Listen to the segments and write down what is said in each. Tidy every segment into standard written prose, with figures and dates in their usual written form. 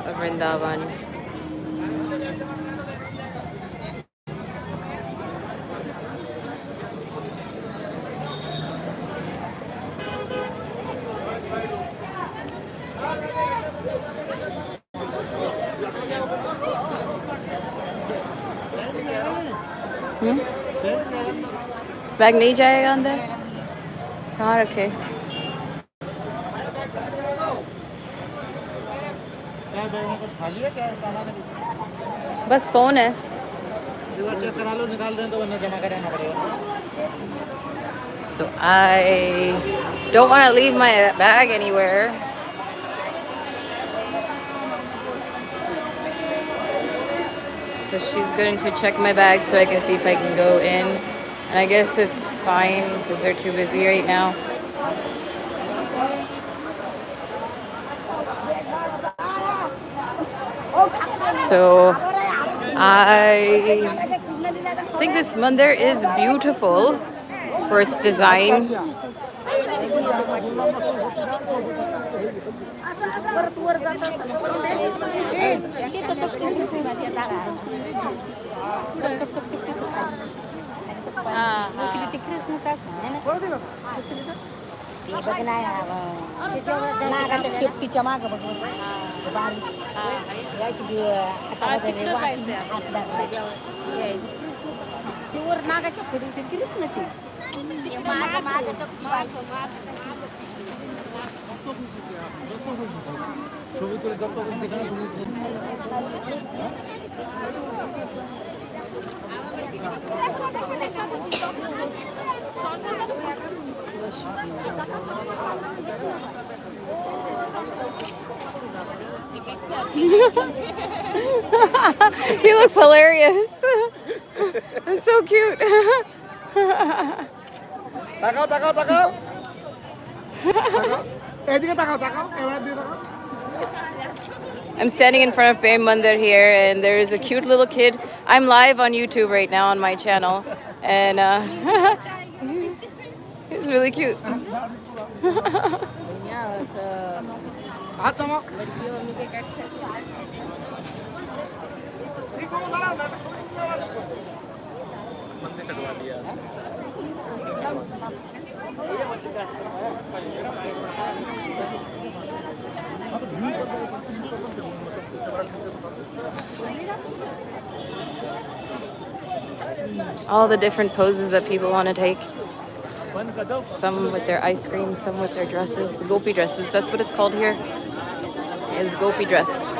Vrindavan. Hmm? Bag नहीं जाएगा अंदर कहाँ रखे बस फोन है चेक करा लो निकाल दें तो वरना जमा कराना पड़ेगा So I don't want to leave my bag anywhere. So she's going to check my bag so I can see if I can go in. And I guess it's fine because they're too busy right now. So I think this mandir is beautiful for its design. He looks hilarious. I'm so cute. I'm standing in front of Prem Mandir here, and there is a cute little kid. I'm live on YouTube right now on my channel, and he's really cute. All the different poses that people want to take. Some with their ice cream, some with their dresses, the gopi dresses. That's what it's called here, is gopi dress.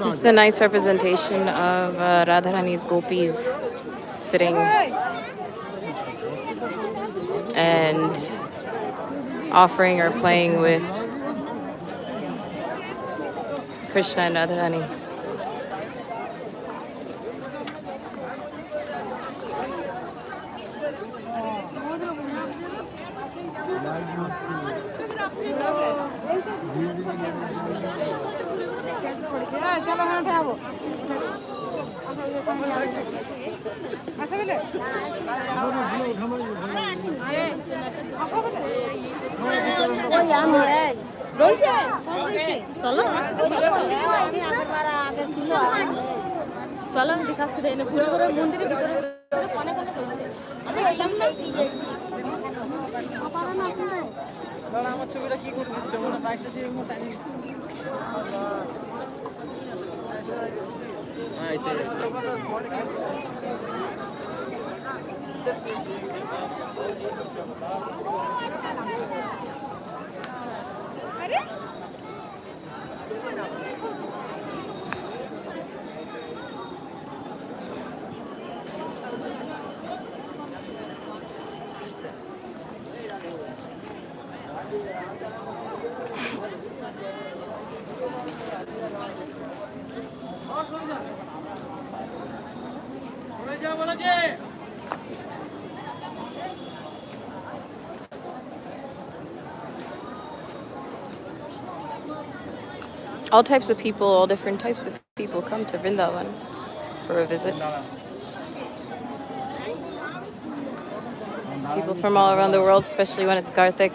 This is a nice representation of Radharani's gopis sitting and offering or playing with Krishna and Radharani. all types of people, all different types of people come to Vrindavan for a visit. People from all around the world, especially when it's Karthik.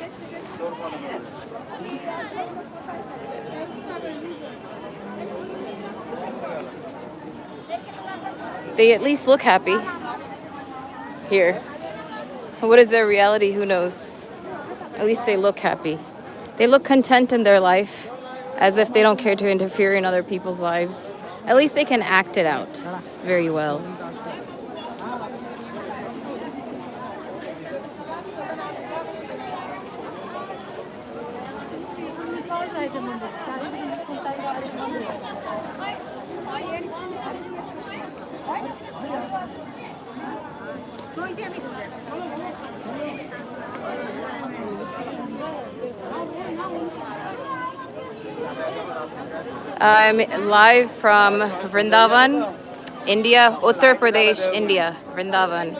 Yes. They at least look happy here. What is their reality? Who knows? At least they look happy. They look content in their life, as if they don't care to interfere in other people's lives. At least they can act it out very well. I'm live from Vrindavan, India, Uttar Pradesh, India, Vrindavan.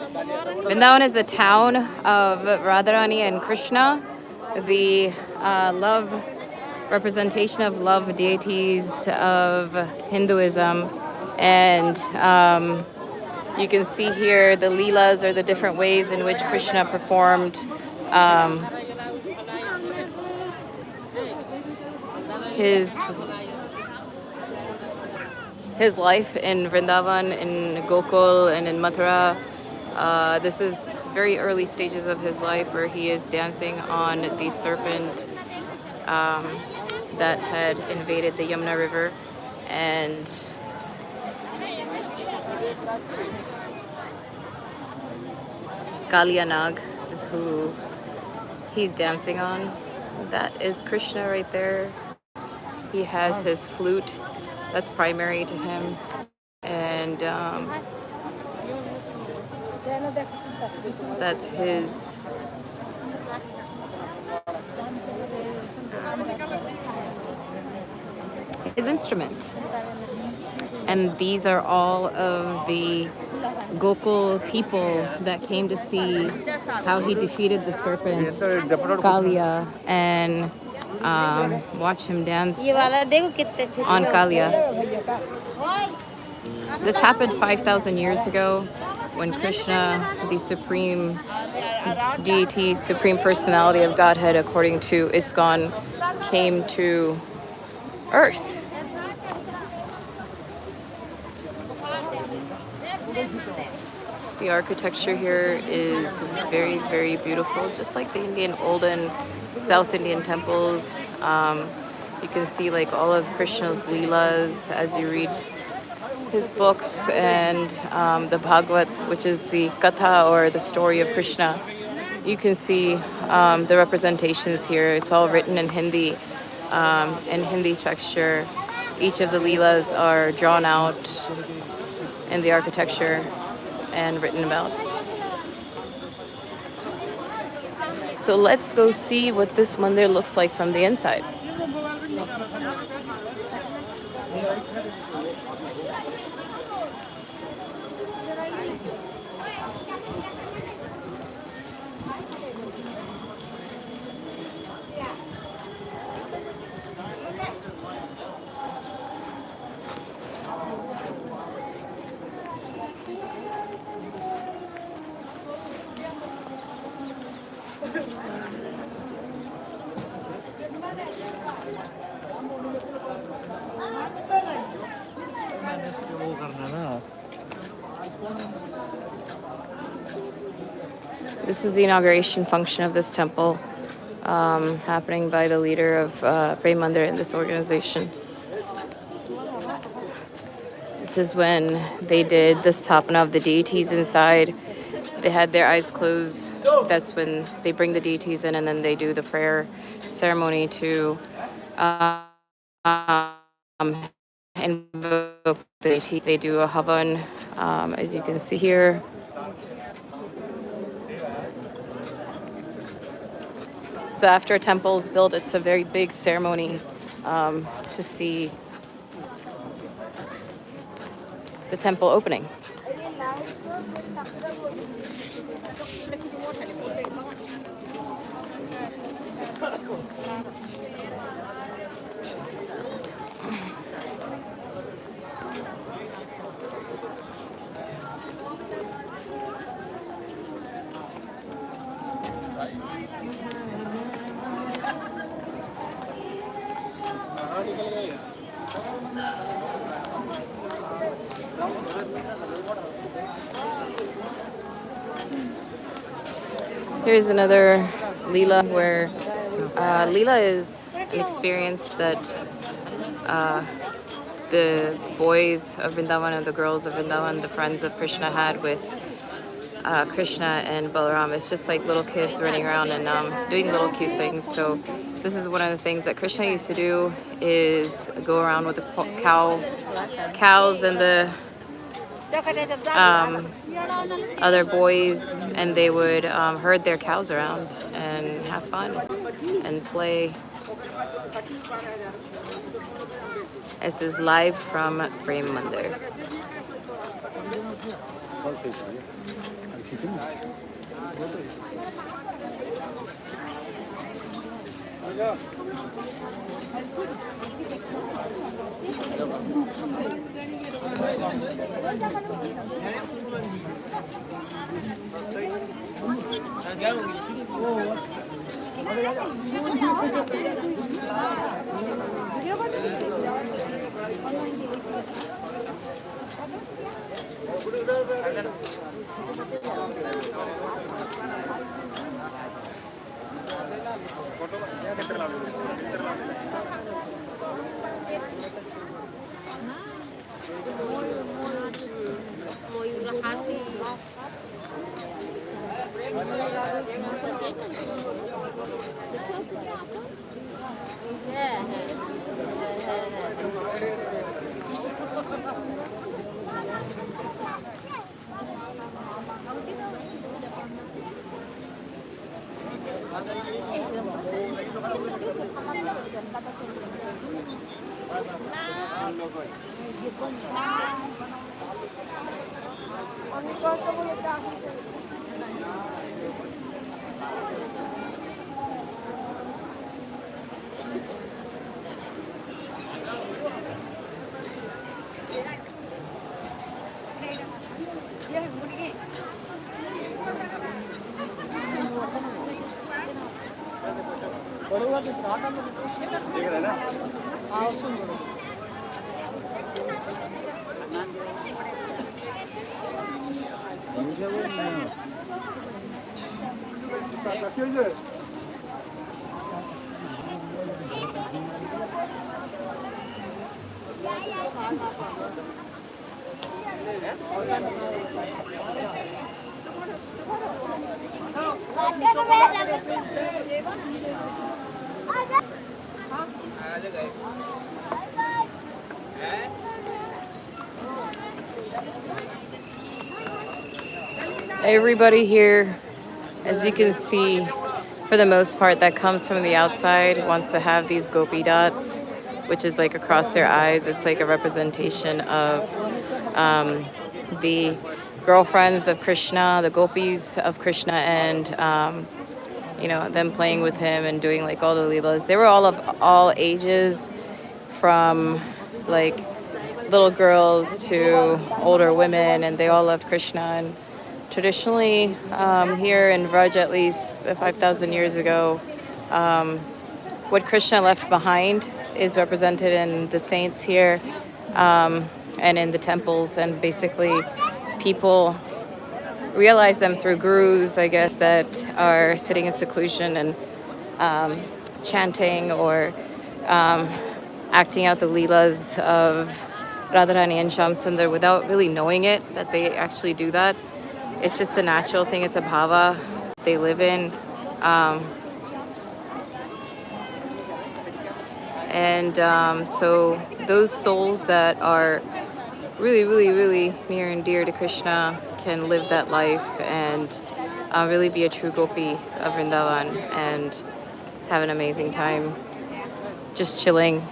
Vrindavan is a town of Radharani and Krishna, the love representation of love deities of Hinduism. And you can see here the leelas, or the different ways in which Krishna performed his life in Vrindavan, in Gokul, and in Mathura. This is very early stages of his life, where he is dancing on the serpent that had invaded the Yamuna River. And Kalyanag is who he's dancing on. That is Krishna right there. He has his flute. That's primary to him. And that's his instrument. And these are all of the Gokul people that came to see how he defeated the serpent, Kalia, and watch him dance on Kalia. This happened 5,000 years ago, when Krishna, the supreme deity, supreme personality of Godhead, according to ISKCON, came to Earth. The architecture here is very, very beautiful, just like the Indian, olden South Indian temples. You can see like all of Krishna's leelas as you read his books, and the Bhagavad, which is the Katha, or the story of Krishna. You can see the representations here. It's all written in Hindi texture. Each of the leelas are drawn out in the architecture and written about. So let's go see what this mandir looks like from the inside. This is the inauguration function of this temple, happening by the leader of Prem Mandir in this organization. This is when they did the sthapana of the deities inside. They had their eyes closed. That's when they bring the deities in, and then they do the prayer ceremony to invoke the deity. They do a havan, as you can see here. So after a temple is built, it's a very big ceremony to see the temple opening. Here's another Leela where Leela is an experience that the boys of Vrindavan and the girls of Vrindavan, the friends of Krishna, had with Krishna and Balaram. It's just like little kids running around and doing little cute things. So this is one of the things that Krishna used to do, is go around with the cows and the other boys, and they would herd their cows around and have fun and play. This is live from Prem Mandir. Everybody here, as you can see, for the most part, that comes from the outside, wants to have these gopi dots, which is like across their eyes. It's like a representation of the girlfriends of Krishna, the gopis of Krishna, and them playing with him and doing like all the leelas. They were all of all ages, from like little girls to older women, and they all loved Krishna. And traditionally, here in Vraj, at least 5,000 years ago, what Krishna left behind is represented in the saints here, and in the temples. And basically, people realize them through gurus, I guess, that are sitting in seclusion and chanting or acting out the leelas of Radharani and Shamsundar without really knowing it, that they actually do that. It's just a natural thing. It's a bhava they live in. So those souls that are really, really, really near and dear to Krishna can live that life and really be a true gopi of Vrindavan and have an amazing time just chilling.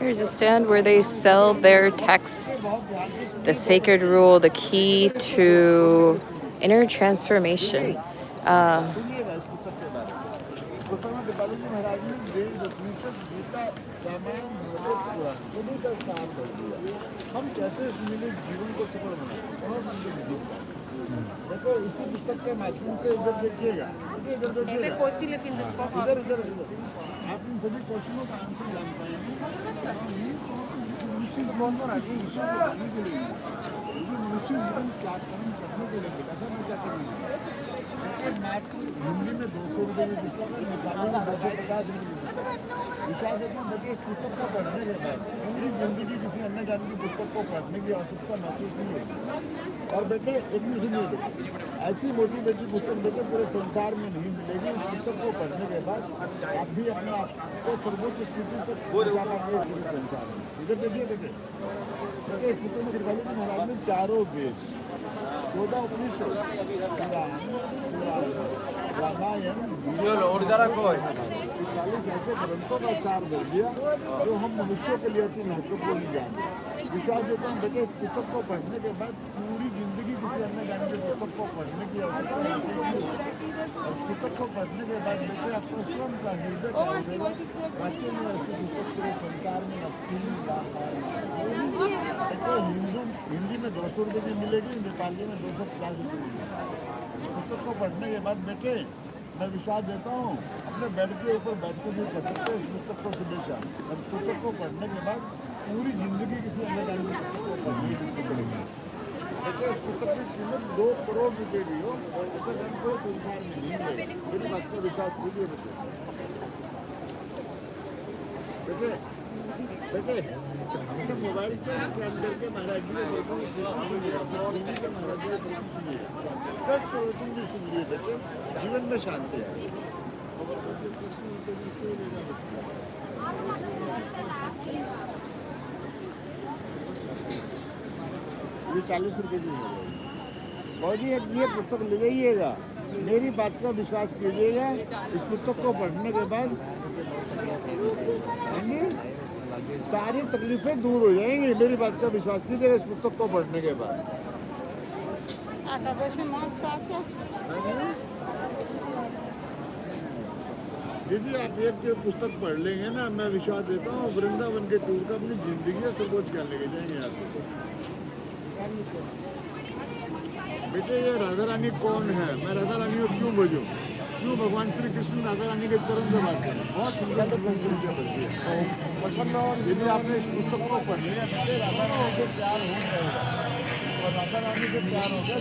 Here's a stand where they sell their texts, the sacred rule, the key to inner transformation. देखो इसी पुस्तक के माध्यम से इधर देखिएगा, इधर देखिएगा, इधर इधर आप इन सभी क्वेश्चनों का आंसर जान पाएंगे। मनुष्य जीवन पर आगे ईश्वर को पाने के लिए, मनुष्य जीवन क्या कर्म करने के लिए ऐसा नहीं क्या करेंगे। हिंदी में 200 रुपये की पुस्तक है, नेपाली में 250 रुपये की पुस्तक है। विचार देते हैं बेटे, पुस्तक को पढ़ने के बाद पूरी जिंदगी किसी अन्य ज्ञान की पुस्तक को पढ़ने की आवश्यकता महसूस नहीं होती। और बेटे एक भी सुनिए बेटे, ऐसी मोटी बेटी पुस्तक बेटे पूरे संसार में नहीं मिलेगी। उस पुस्तक को पढ़ने के बाद आप भी अपने आप को सर्वोच्च स्थिति तक पहुंचा पाएंगे पूरे संसार में। इधर देखिए बेटे, इस पुस्तक में कृपाली जी महाराज ने 4 वेद, 14 उपनिषद, रामायण, 40 ऐसे ग्रंथों का सार दे दिया जो हम मनुष्यों के लिए अति महत्वपूर्ण ज्ञान है। विश्वास देता हूँ बेटे, इस पुस्तक को पढ़ने के बाद पूरी जिंदगी किसी अन्य ज्ञान की पुस्तक को पढ़ने की आवश्यकता नहीं होती। और पुस्तक को पढ़ने के बाद बेटे आपको स्वयं का हृदय वाक्य में ऐसी पुस्तक पूरे संसार में हिंदी में 200 रुपये की मिलेगी, नेपाली में 250 रुपये की मिलेगी। पुस्तक को पढ़ने के बाद बेटे मैं विश्वास देता हूँ अपने बेड के ऊपर बैठ कर भी पढ़ सकते हैं इस पुस्तक को सुबह शाम। और पुस्तक को पढ़ने के बाद पूरी जिंदगी किसी अन्य ज्ञान की पुस्तक को पढ़ने की पड़ेगी। देखिए इस पुस्तक की कीमत 2 करोड़ रुपये की हो, ऐसा ज्ञान कोई संसार में नहीं है। मेरी बात पर विश्वास कीजिए बेटे। बेटे अपने मोबाइल के अंदर के महाराज जी के महाराज जी 10 प्रवचन भी सुन लिए बेटे, जीवन में शांति है। ये 40 रुपये की है और जी ये पुस्तक ले जाइएगा। मेरी बात का विश्वास कीजिएगा, इस पुस्तक को पढ़ने के बाद सारी तकलीफें दूर हो जाएंगी। मेरी बात का विश्वास कीजिएगा इस पुस्तक को पढ़ने के बाद। दीदी आप एक जो पुस्तक पढ़ लेंगे ना, मैं विश्वास देता हूँ वृंदावन के टूर का अपनी जिंदगी सर्वोच्च ज्ञान लेके जाएंगे आपको। बेटे ये राधा रानी कौन है, मैं राधा रानी को क्यों बजूँ, क्यों भगवान श्री कृष्ण राधा रानी के चरण में बात करें। बहुत सुंदर बनती है। यदि आपने इस पुस्तक को पढ़ लिया राधा रानी से प्यार हो जाएगा और राधा रानी से प्यार हो गया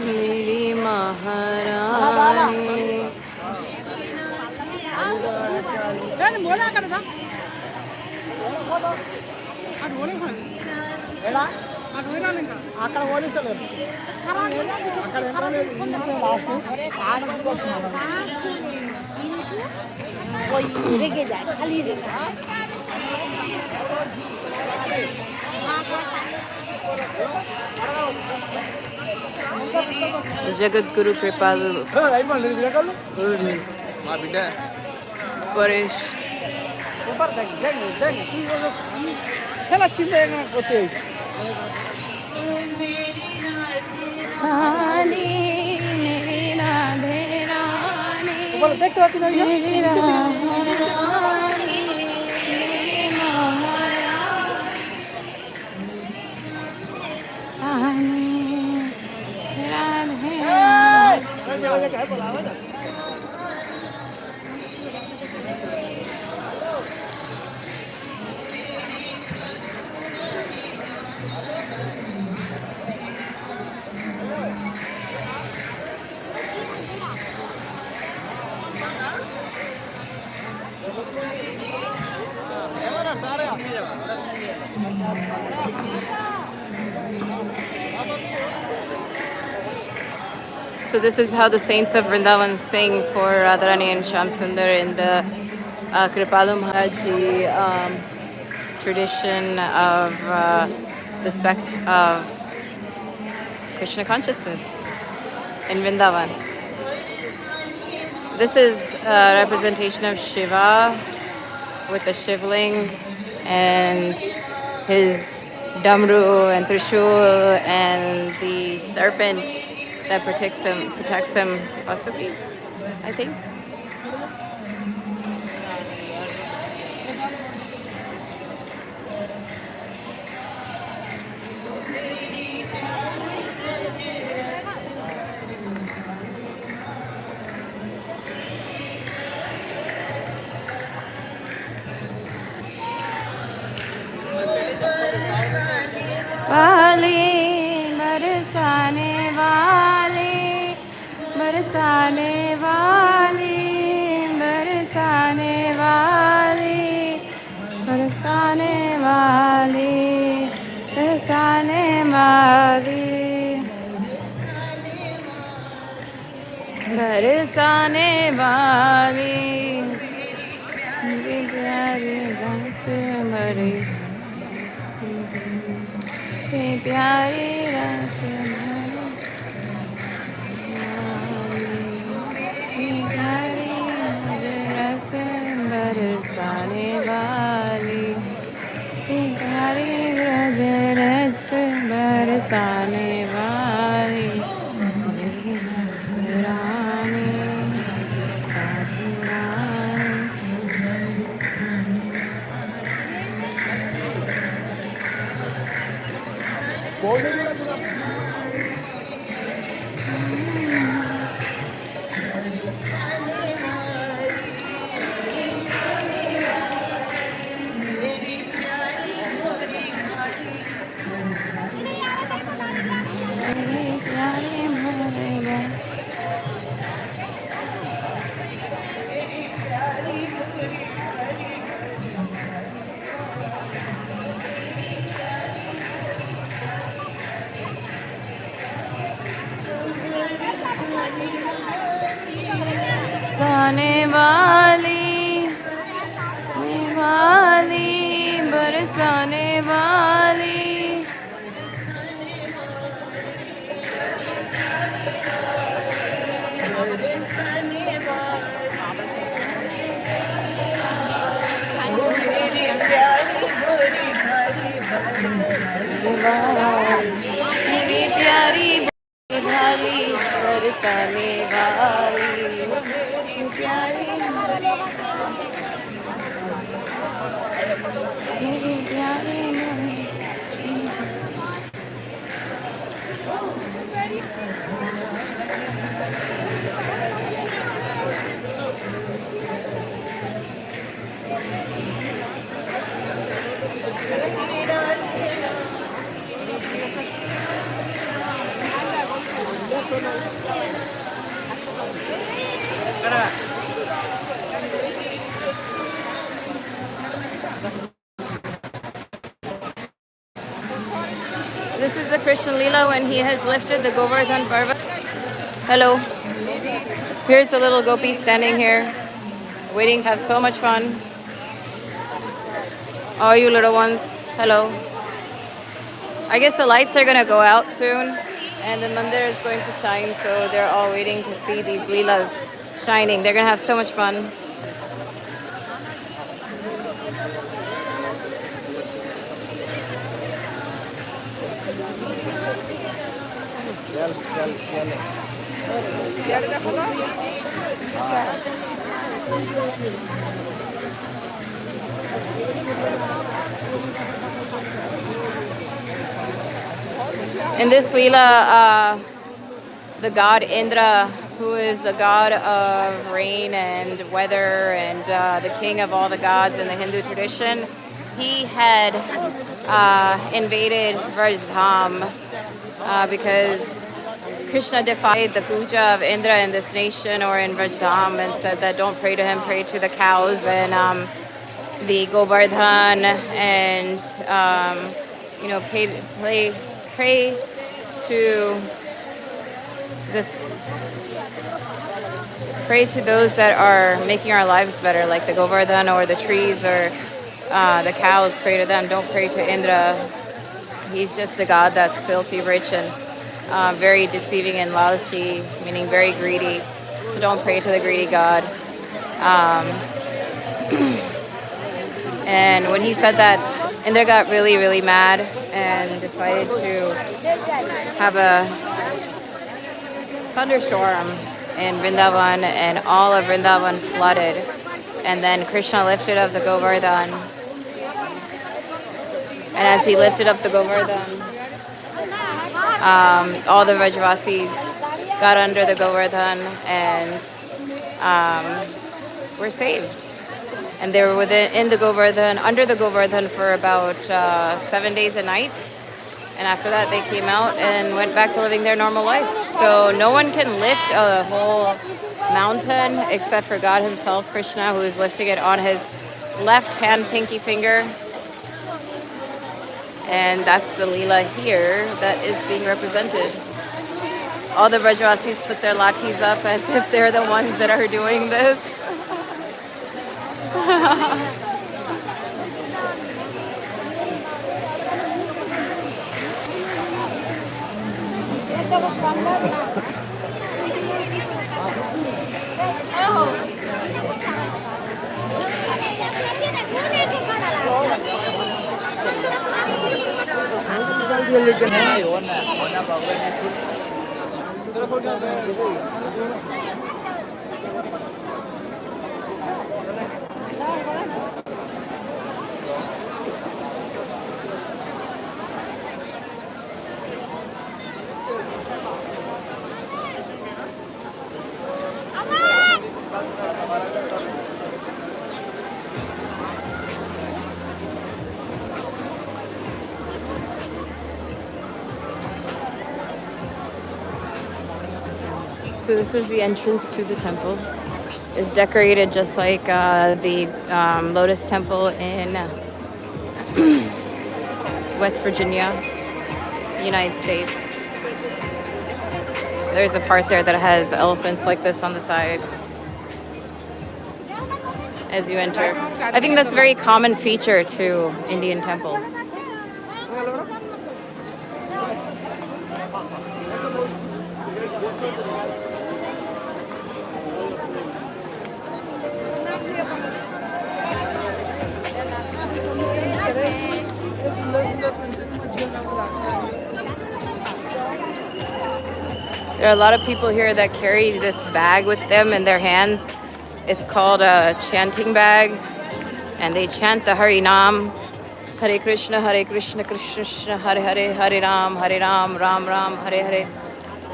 मेरी महारानी అక్కడ ఓడిసలేదు कोई रेगे जाए खाली रेगे Jagat Guru Kripalu Parisht. So this is how the saints of Vrindavan sing for Radharani and Shamsundar in the Kripalu Maharajji tradition of the sect of Krishna consciousness in Vrindavan. This is a representation of Shiva with the Shivling and his Damru and Trishul and the serpent that protects him, Vasuki, I think. वाले बरसाने वाले बरसाने वाले बरसाने वाले बरसाने वाले बरसाने वाले बरसाने वाले मेरे प्यारे रस भरे प्यारी रस प्यारी रस बरसाने वाली प्यारी रज रस बरसाने वाली रानी बरसाने वाली बरसाने वाली मेरी प्यारी भाली बरसाने वाली प्यारी मेरी प्यारी This is the Krishna Leela when he has lifted the Govardhan Parvat. Hello. Here's the little gopi standing here, waiting to have so much fun. All you little ones, hello. I guess the lights are gonna go out soon, and the mandir is going to shine. So they're all waiting to see these leelas shining. They're gonna have so much fun. In this leela, the god Indra, who is the god of rain and weather and the king of all the gods in the Hindu tradition, he had invaded Vrajdham because Krishna defied the puja of Indra in this nation or in Vrajdham and said that don't pray to him, pray to the cows and the Govardhan and pray to the pray to those that are making our lives better, like the Govardhan or the trees or the cows. Pray to them. Don't pray to Indra. He's just a god that's filthy rich and very deceiving and lalchi, meaning very greedy. So don't pray to the greedy god. And when he said that, Indra got really, really mad and decided to have a thunderstorm in Vrindavan, and all of Vrindavan flooded. And then Krishna lifted up the Govardhan. And as he lifted up the Govardhan, all the Vrajvasis got under the Govardhan and were saved. And they were in the Govardhan, under the Govardhan for about 7 days and nights. And after that, they came out and went back to living their normal life. So no one can lift a whole mountain except for God himself, Krishna, who is lifting it on his left hand pinky finger. And that's the Leela here that is being represented. All the Brajvasis put their lathis up as if they're the ones that are doing this. So this is the entrance to the temple. It's decorated just like the Lotus Temple in West Virginia, United States. There's a part there that has elephants like this on the sides as you enter. I think that's a very common feature to Indian temples. There are a lot of people here that carry this bag with them in their hands. It's called a chanting bag, and they chant the Hari Nam, Hare Krishna, Krishna Krishna, Hare Hare, Hare Ram, Ram Ram, Hare Hare.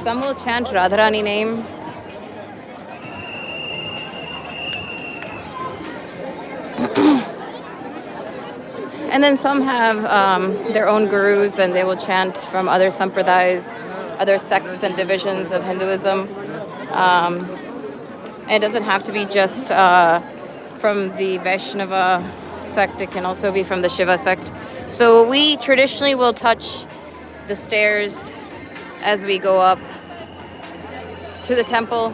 Some will chant Radharani name. And then some have their own gurus, and they will chant from other sampradayas, other sects and divisions of Hinduism. And it doesn't have to be just from the Vaishnava sect. It can also be from the Shiva sect. So we traditionally will touch the stairs as we go up to the temple.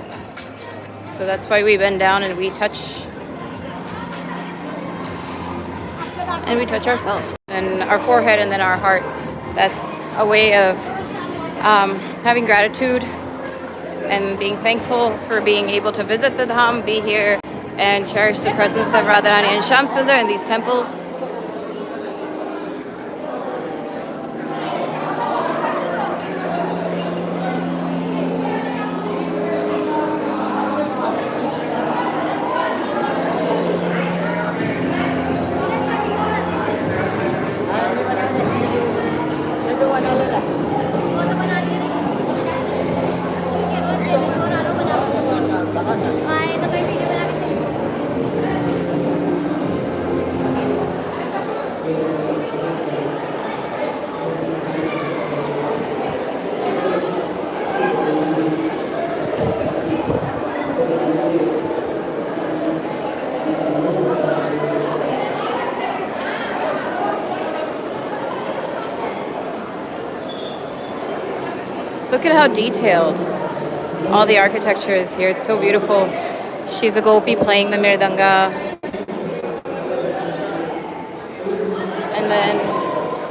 So that's why we bend down and we touch ourselves and our forehead and then our heart. That's a way of having gratitude and being thankful for being able to visit the Dham, be here, and cherish the presence of Radharani and Shamsundar in these temples. Look at how detailed all the architecture is here. It's so beautiful. She's a gopi playing the mirdanga. And then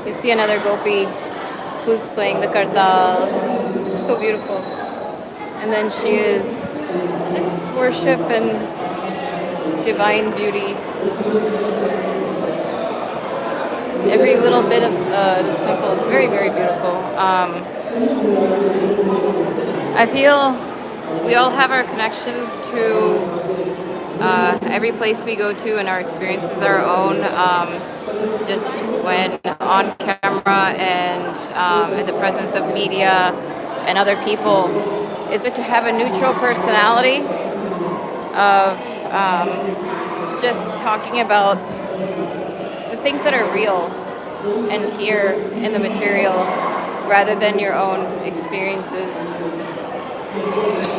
you see another gopi who's playing the kartal. So beautiful. And then she is just worship and divine beauty. Every little bit of this temple is very, very beautiful. I feel we all have our connections to every place we go to, and our experiences are our own. Just when on camera and in the presence of media and other people, is it to have a neutral personality of just talking about the things that are real and here in the material rather than your own experiences.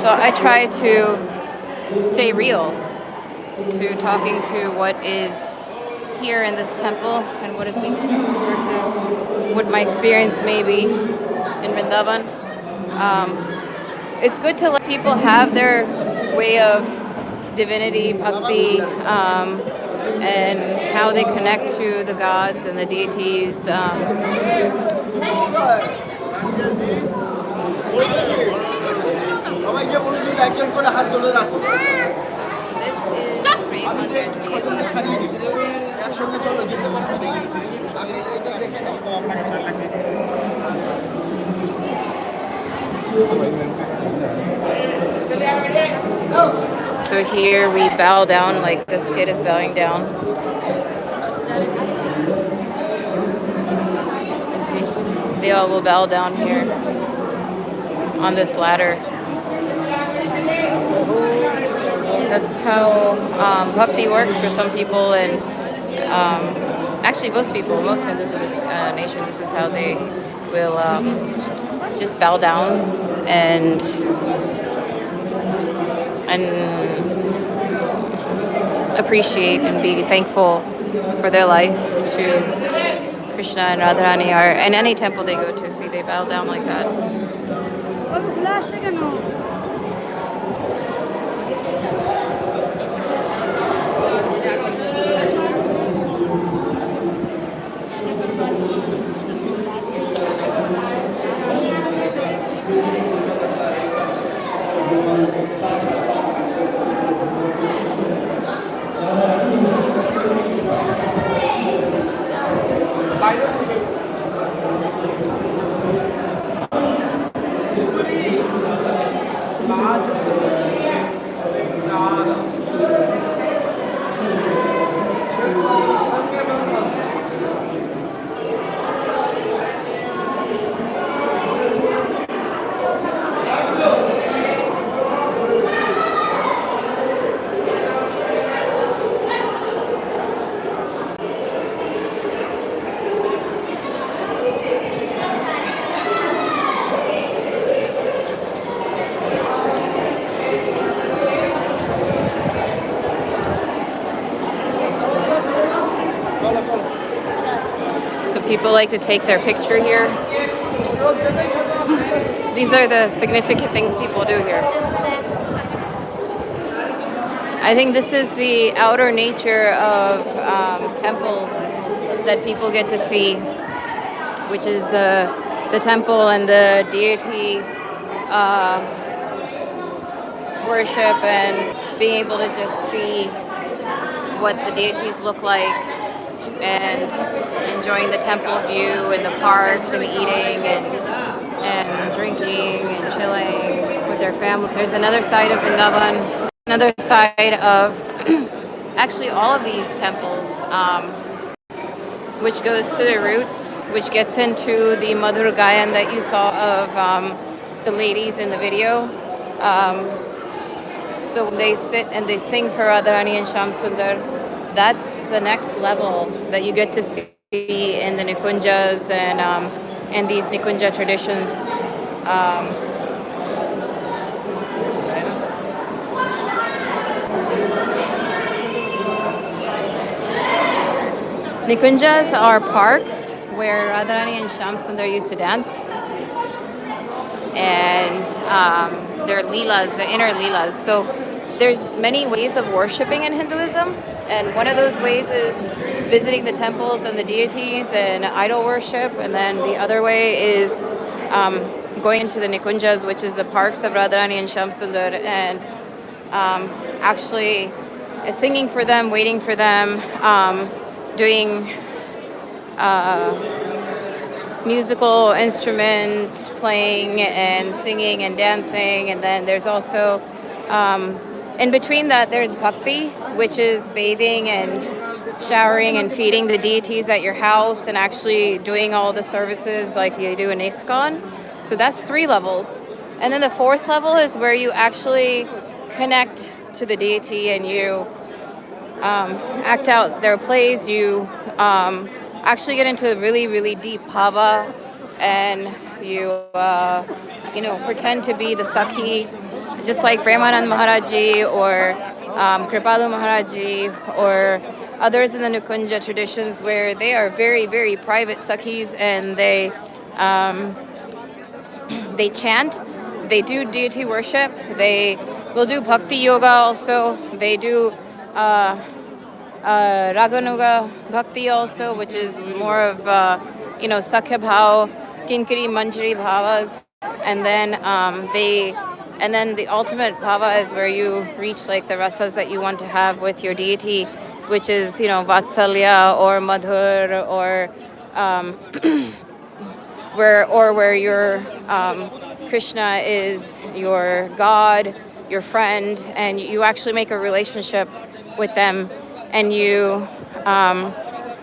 So I try to stay real to talking to what is here in this temple and what is being shown versus what my experience may be in Vrindavan. It's good to let people have their way of divinity, bhakti, and how they connect to the gods and the deities. This is Prem Mandir's So here we bow down like this kid is bowing down. You see, they all will bow down here on this ladder. That's how bhakti works for some people, and actually most people, most Hindus in this nation, this is how they will just bow down and appreciate and be thankful for their life to Krishna and Radharani, or in any temple they go to. See, they bow down like that. People like to take their picture here. These are the significant things people do here. I think this is the outer nature of temples that people get to see. which is the temple and the deity uh, worship, and being able to just see what the deities look like, and enjoying the temple view and the parks and the eating and drinking and chilling with their family. There's another side of Vrindavan, another side of actually all of these temples, which goes to the roots, which gets into the Madhur Gayan that you saw of the ladies in the video. So when they sit and they sing for Radharani and Sham Sundar, that's the next level that you get to see in the Nikunjas and these Nikunja traditions. Um, Nikunjas are parks where Radharani and Sham Sundar used to dance, and they're leelas, the inner leelas. So there's many ways of worshiping in Hinduism, and one of those ways is visiting the temples and the deities and idol worship, and then the other way is going into the Nikunjas, which is the parks of Radharani and Sham Sundar, and actually singing for them, waiting for them, doing musical instrument playing and singing and dancing. And then there's also in between that there's bhakti, which is bathing and showering and feeding the deities at your house and actually doing all the services like you do in ISKCON. So that's 3 levels. And then the 4th level is where you actually connect to the deity and you act out their plays. You actually get into a really, really deep bhava, and you, pretend to be the Sakhi, just like Premanand Maharaji or Kripalu Maharaji or others in the Nukunja traditions, where they are very, very private Sakhis, and they chant, they do deity worship, they will do bhakti yoga also, they do Raganuga Bhakti also, which is more of, Sakhya Bhav, Kinkari Manjari Bhavas. And then the ultimate bhava is where you reach like the rasas that you want to have with your deity, which is, Vatsalya or Madhur or where your Krishna is your God, your friend, and you actually make a relationship with them, and you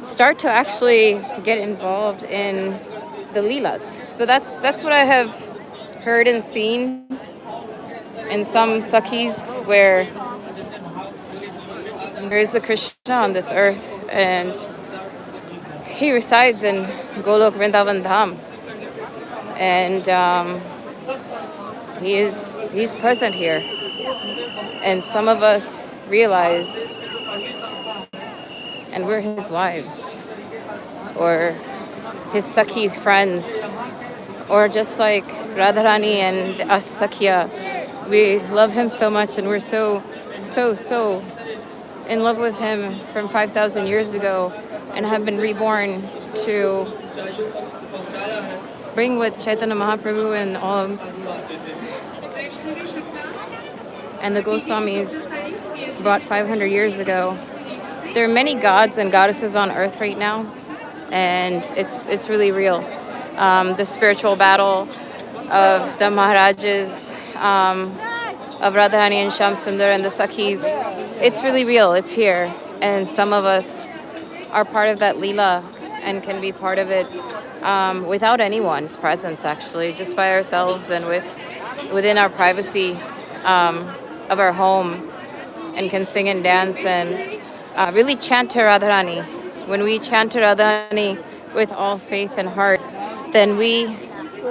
start to actually get involved in the leelas. So that's what I have heard and seen in some Sakhis, where there is a Krishna on this earth, and he resides in Golok Vrindavan Dham, and he's present here. And some of us realize, and we're his wives, or his Sakhi's friends, or just like Radharani and us Sakhya, we love him so much, and we're so in love with him from 5,000 years ago, and have been reborn to bring what Chaitanya Mahaprabhu and all and the Goswamis brought 500 years ago. There are many gods and goddesses on earth right now, and it's really real. The spiritual battle of the Maharajas, of Radharani and Sham Sundar and the Sakhis, it's really real. It's here, and some of us are part of that Leela and can be part of it without anyone's presence, actually, just by ourselves and within our privacy of our home, and can sing and dance and really chant to Radharani. When we chant to Radharani with all faith and heart, then we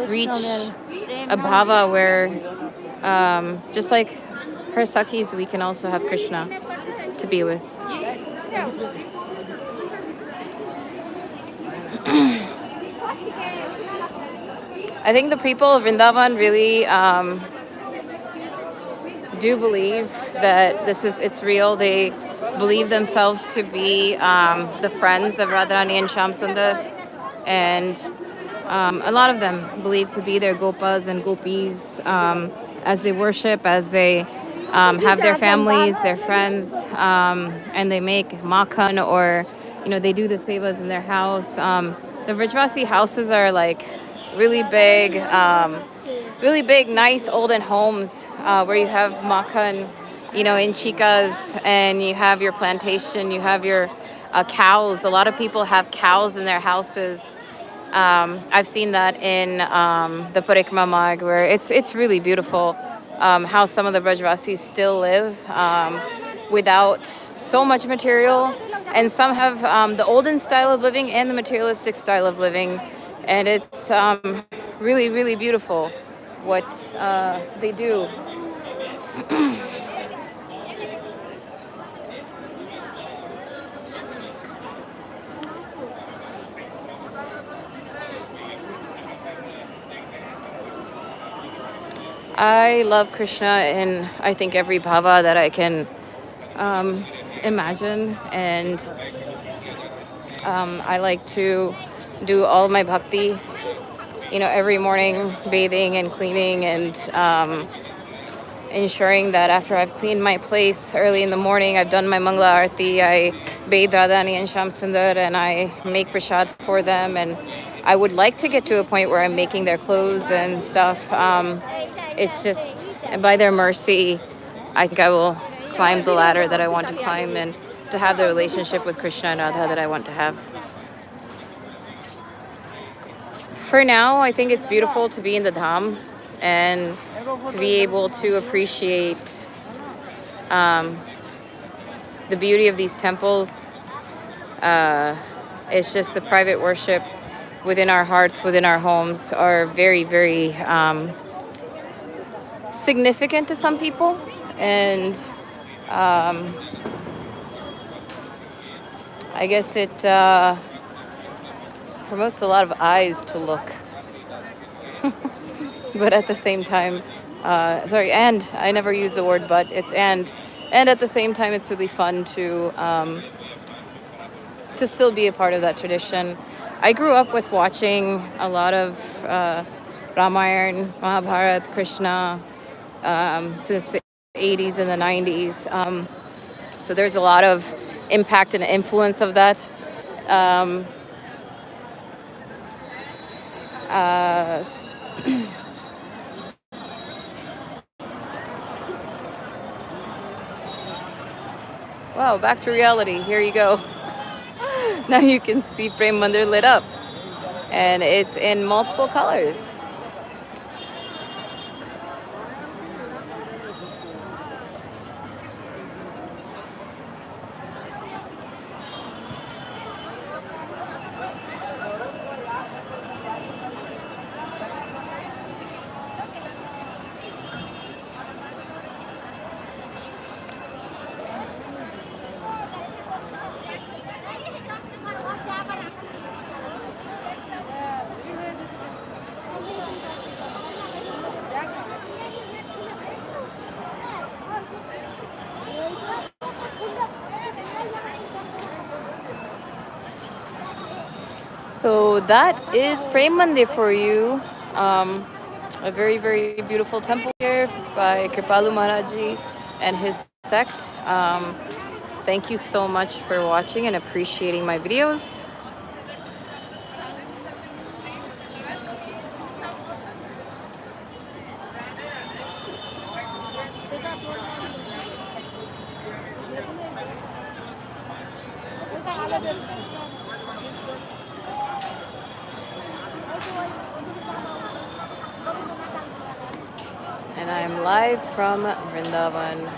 reach a bhava where, just like her Sakhis, we can also have Krishna to be with. I think the people of Vrindavan really do believe that it's real. They believe themselves to be the friends of Radharani and Sham Sundar, and a lot of them believed to be their gopas and gopis, as they worship, as they have their families, their friends, and they make makhan, or they do the sevas in their house. The Vrajvasi houses are like really big, really big, nice olden homes where you have makhan, in chicas, and you have your plantation, you have your cows. A lot of people have cows in their houses. I've seen that in the Parikrama Marg, where it's really beautiful how some of the Brajvasis still live without so much material, and some have the olden style of living and the materialistic style of living, and it's really, really beautiful what they do. I love Krishna in, I think, every bhava that I can imagine, and I like to do all my bhakti, every morning, bathing and cleaning, and ensuring that after I've cleaned my place early in the morning, I've done my Mangala Arti, I bathe Radhani and Sham Sundar, and I make prasad for them. And I would like to get to a point where I'm making their clothes and stuff. It's just by their mercy, I think I will climb the ladder that I want to climb, and to have the relationship with Krishna and Radha that I want to have. For now, I think it's beautiful to be in the Dham and to be able to appreciate the beauty of these temples. It's just the private worship within our hearts, within our homes, are very, very significant to some people. And I guess it promotes a lot of eyes to look. But at the same time, and I never use the word but, it's and at the same time, it's really fun to still be a part of that tradition. I grew up with watching a lot of Ramayana, Mahabharata, Krishna since the 80s and the 90s. So there's a lot of impact and influence of that. Wow, back to reality. Here you go. Now you can see Prem Mandir lit up, and it's in multiple colors. So that is Prem Mandir for you. A very, very beautiful temple here by Kripalu Maharaji and his sect. Thank you so much for watching and appreciating my videos. And I'm live from Vrindavan.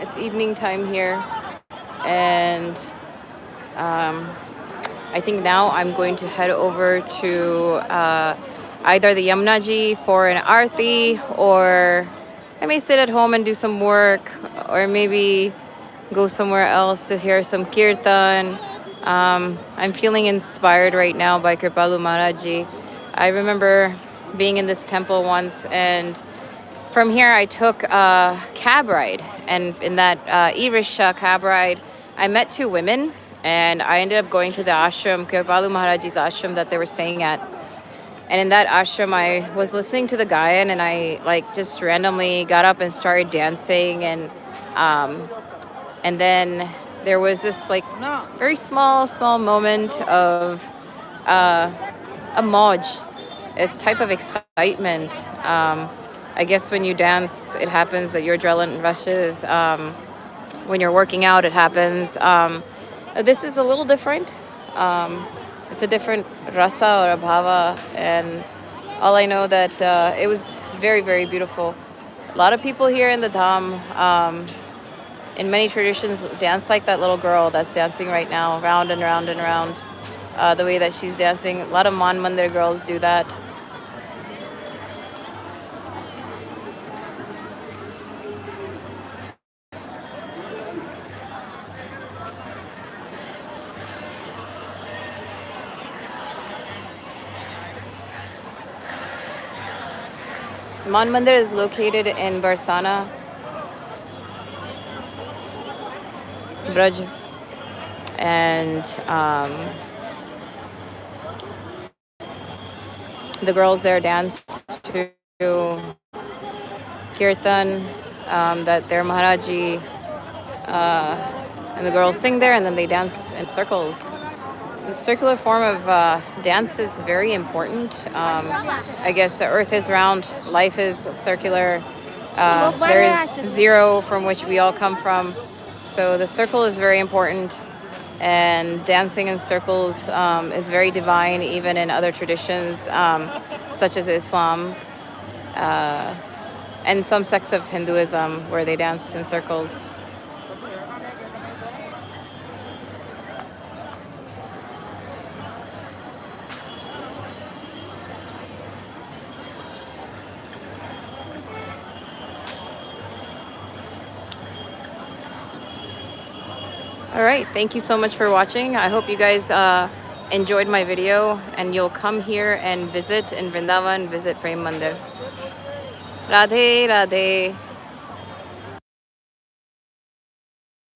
It's evening time here, and I think now I'm going to head over to either the Yamuna Ji for an arti, or I may sit at home and do some work, or maybe go somewhere else to hear some kirtan. I'm feeling inspired right now by Kripalu Maharaji. I remember being in this temple once, and from here I took a cab ride, and in that e-rickshaw cab ride I met two women, And I ended up going to the ashram, Kripalu Maharaji's ashram that they were staying at. And in that ashram, I was listening to the Gayan, and I like just randomly got up and started dancing. And then there was this like very small moment of a moj, a type of excitement. I guess when you dance, it happens that your adrenaline rushes. When you're working out, it happens. This is a little different. It's a different rasa or a bhava, and all I know that it was very beautiful. A lot of people here in the dham, in many traditions, dance like that little girl that's dancing right now, round and round and round. The way that she's dancing, a lot of Mandir girls do that. Man Mandir is located in Barsana, Braj, and the girls there dance to kirtan that their Maharaji and the girls sing there, and then they dance in circles. The circular form of dance is very important. I guess the earth is round, life is circular. There is zero from which we all come from. So the circle is very important. And dancing in circles is very divine, even in other traditions, such as Islam and some sects of Hinduism, where they dance in circles. All right, thank you so much for watching. I hope you guys enjoyed my video, and you'll come here and visit in Vrindavan, visit Prem Mandir. Radhe Radhe.